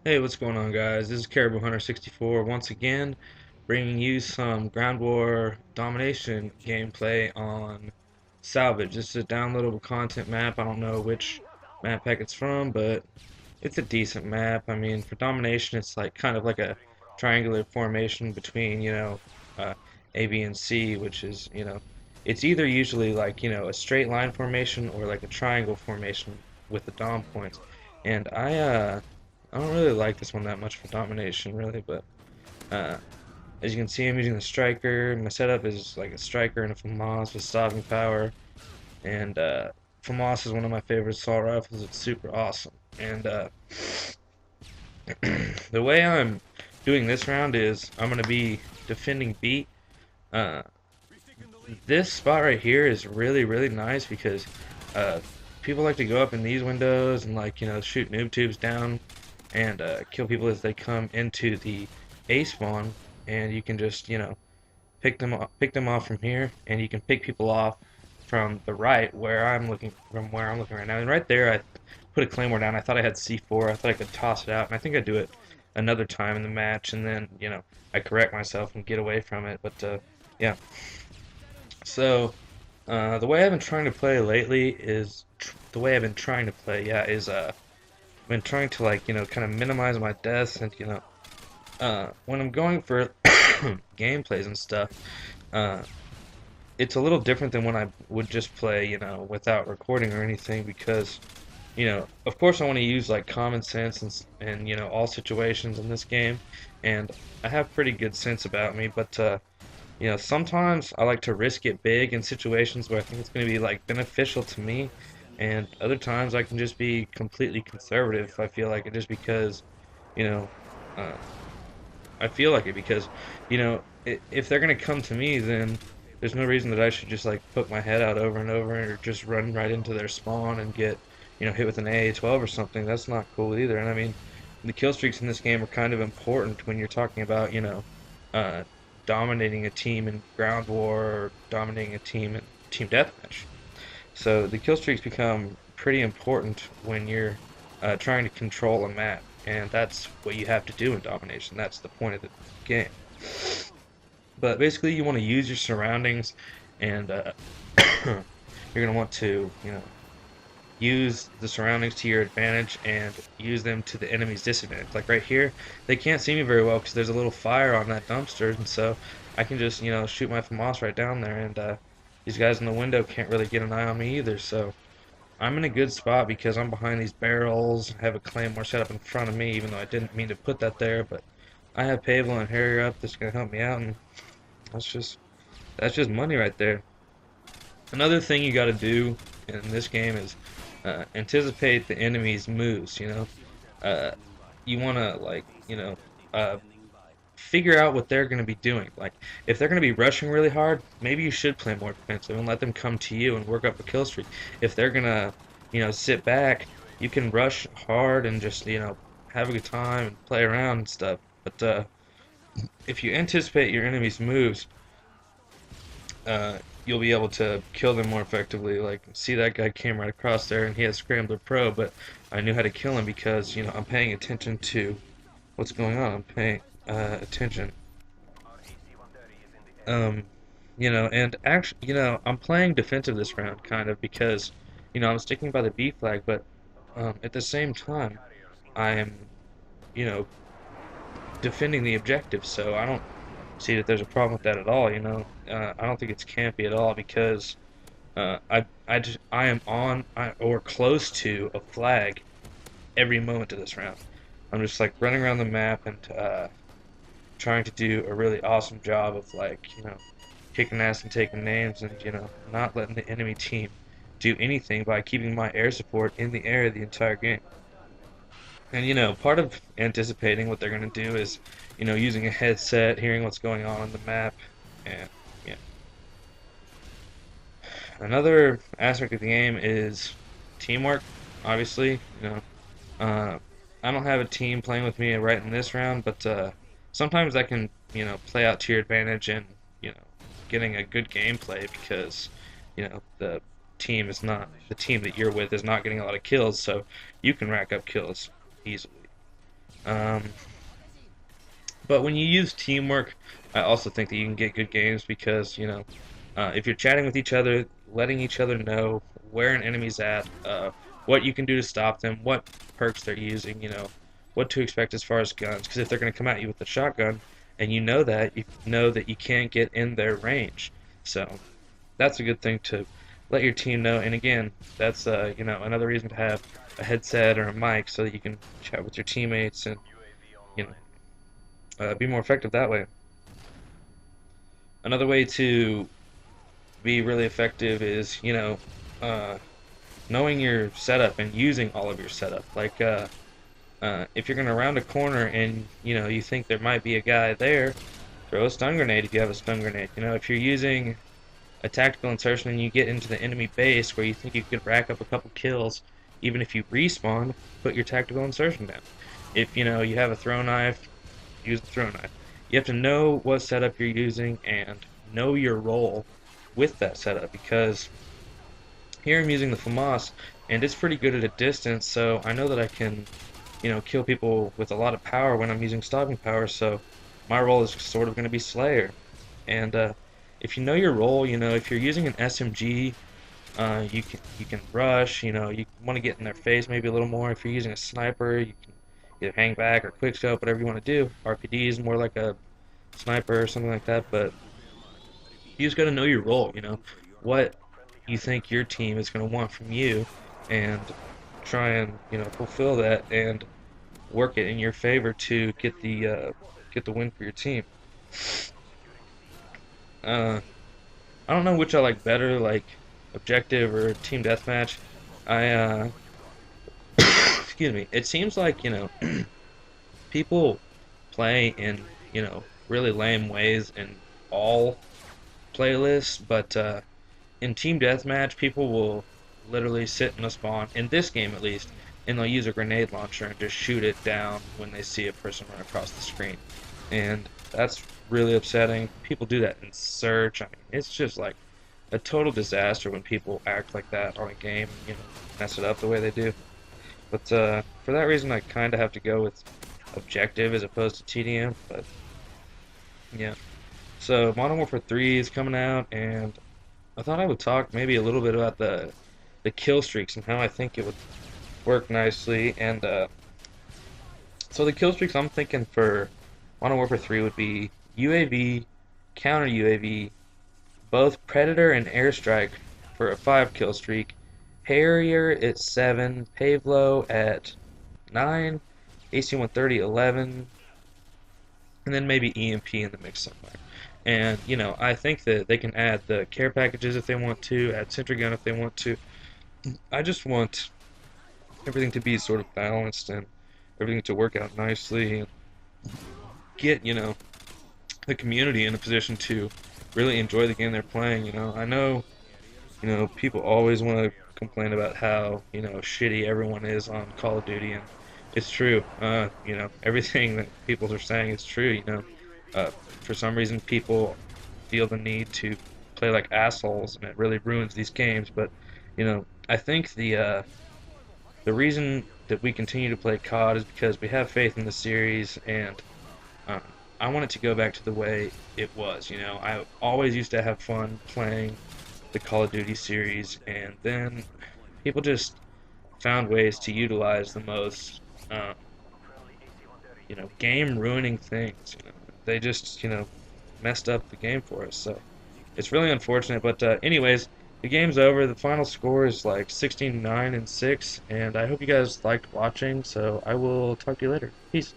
Hey, what's going on, guys? This is Caribou Hunter 64 once again, bringing you some ground war domination gameplay on Salvage. This is a downloadable content map. I don't know which map pack it's from, but it's a decent map. I mean, for domination, it's like kind of like a triangular formation between, uh, A, B, and C, which is, it's either usually like, a straight line formation or like a triangle formation with the dom points. And I don't really like this one that much for domination, really, but uh, as you can see, I'm using the striker. My setup is like a striker and a Famas with stopping power, and Famas is one of my favorite assault rifles. It's super awesome, and the way I'm doing this round is I'm gonna be defending B. Uh, this spot right here is really nice because uh, people like to go up in these windows and like shoot noob tubes down and kill people as they come into the A spawn, and you can just pick them off from here, and you can pick people off from the right where I'm looking right now. And right there, I put a Claymore down. I thought I had C4. I thought I could toss it out, and I think I'd do it another time in the match, and then I correct myself and get away from it. But yeah. So the way I've been trying to play lately is the way I've been trying to play. Yeah, is been trying to like kind of minimize my deaths and when I'm going for gameplays and stuff, uh, it's a little different than when I would just play without recording or anything because of course I want to use like common sense and all situations in this game, and I have pretty good sense about me, but sometimes I like to risk it big in situations where I think it's going to be like beneficial to me, and other times I can just be completely conservative if I feel like it, just because, you know, uh, I feel like it because, if they're going to come to me, then there's no reason that I should just like put my head out over and over or just run right into their spawn and get, hit with an AA-12 or something. That's not cool either. And I mean, the kill streaks in this game are kind of important when you're talking about, uh, dominating a team in ground war or dominating a team in team deathmatch. So the kill streaks become pretty important when you're trying to control a map, and that's what you have to do in domination. That's the point of the game. But basically, you want to use your surroundings, and you're gonna want to, use the surroundings to your advantage and use them to the enemy's disadvantage. Like right here, they can't see me very well because there's a little fire on that dumpster, and so I can just, shoot my FAMAS right down there, and these guys in the window can't really get an eye on me either, so I'm in a good spot because I'm behind these barrels, have a Claymore set up in front of me, even though I didn't mean to put that there, but I have Pavelow and Harrier up that's gonna help me out, and that's just that's just money right there. Another thing you got to do in this game is anticipate the enemy's moves. Uh, you want to like uh, figure out what they're going to be doing. Like if they're going to be rushing really hard, maybe you should play more defensive and let them come to you and work up a kill streak. If they're going to sit back, you can rush hard and just have a good time and play around and stuff. But if you anticipate your enemy's moves, you'll be able to kill them more effectively. Like, see that guy came right across there and he had Scrambler Pro, but I knew how to kill him because, I'm paying attention to what's going on. I'm paying attention. Um, and actually, I'm playing defensive this round, kind of, because, I'm sticking by the B flag, but at the same time, I am, you know, defending the objective, so I don't see that there's a problem with that at all. I don't think it's campy at all because I am on or close to a flag every moment of this round. I'm just like running around the map and trying to do a really awesome job of like kicking ass and taking names and not letting the enemy team do anything by keeping my air support in the air the entire game. And part of anticipating what they're gonna do is using a headset, hearing what's going on the map, and yeah. Another aspect of the game is teamwork. Obviously, uh, I don't have a team playing with me right in this round, but sometimes that can play out to your advantage and you know getting a good gameplay because the team that you're with is not getting a lot of kills, so you can rack up kills easily. Um, but when you use teamwork, I also think that you can get good games because, if you're chatting with each other, letting each other know where an enemy's at, what you can do to stop them, what perks they're using, what to expect as far as guns. Because if they're going to come at you with a shotgun, and you know that you can't get in their range. So that's a good thing to let your team know. And again, that's another reason to have a headset or a mic so that you can chat with your teammates and you know be more effective that way. Another way to be really effective is uh, knowing your setup and using all of your setup. Like if you're gonna round a corner and you think there might be a guy there, throw a stun grenade if you have a stun grenade. If you're using a tactical insertion and you get into the enemy base where you think you could rack up a couple kills, even if you respawn, put your tactical insertion down. If you have a throw knife, use the throw knife. You have to know what setup you're using and know your role with that setup because here I'm using the Famas and it's pretty good at a distance, so I know that I can, kill people with a lot of power when I'm using stopping power, so my role is sort of going to be Slayer. And if you know your role, if you're using an SMG, you can rush. You want to get in their face maybe a little more. If you're using a sniper, you can either hang back or quickscope, whatever you want to do. RPD is more like a sniper or something like that. But you just got to know your role. What you think your team is going to want from you, and try and fulfill that and work it in your favor to get the win for your team. Uh, I don't know which I like better, like objective or team deathmatch. I excuse me. It seems like people play in really lame ways in all playlists, but in team deathmatch, people will literally sit in a spawn in this game at least, and they'll use a grenade launcher and just shoot it down when they see a person run across the screen, and that's really upsetting. People do that in Search. I mean, it's just like a total disaster when people act like that on a game, mess it up the way they do. But for that reason, I kind of have to go with objective as opposed to TDM. But yeah, so Modern Warfare 3 is coming out, and I thought I would talk maybe a little bit about the kill streaks and how I think it would work nicely. And so the kill streaks I'm thinking for Modern Warfare 3 would be UAV, counter UAV, both Predator and Airstrike for a 5 kill streak, Harrier at 7, Pavelow at 9, AC-130 11, and then maybe EMP in the mix somewhere. And, I think that they can add the care packages if they want to, add sentry gun if they want to. I just want everything to be sort of balanced and everything to work out nicely and get, the community in a position to really enjoy the game they're playing. I know, people always want to complain about how, shitty everyone is on Call of Duty, and it's true. Everything that people are saying is true. For some reason, people feel the need to play like assholes, and it really ruins these games. But, I think the reason that we continue to play COD is because we have faith in the series, and um, I want it to go back to the way it was. I always used to have fun playing the Call of Duty series, and then people just found ways to utilize the most, um, game-ruining things. They just, messed up the game for us. So it's really unfortunate. But anyways, the game's over. The final score is like 16-9 and 6, and I hope you guys liked watching. So I will talk to you later. Peace.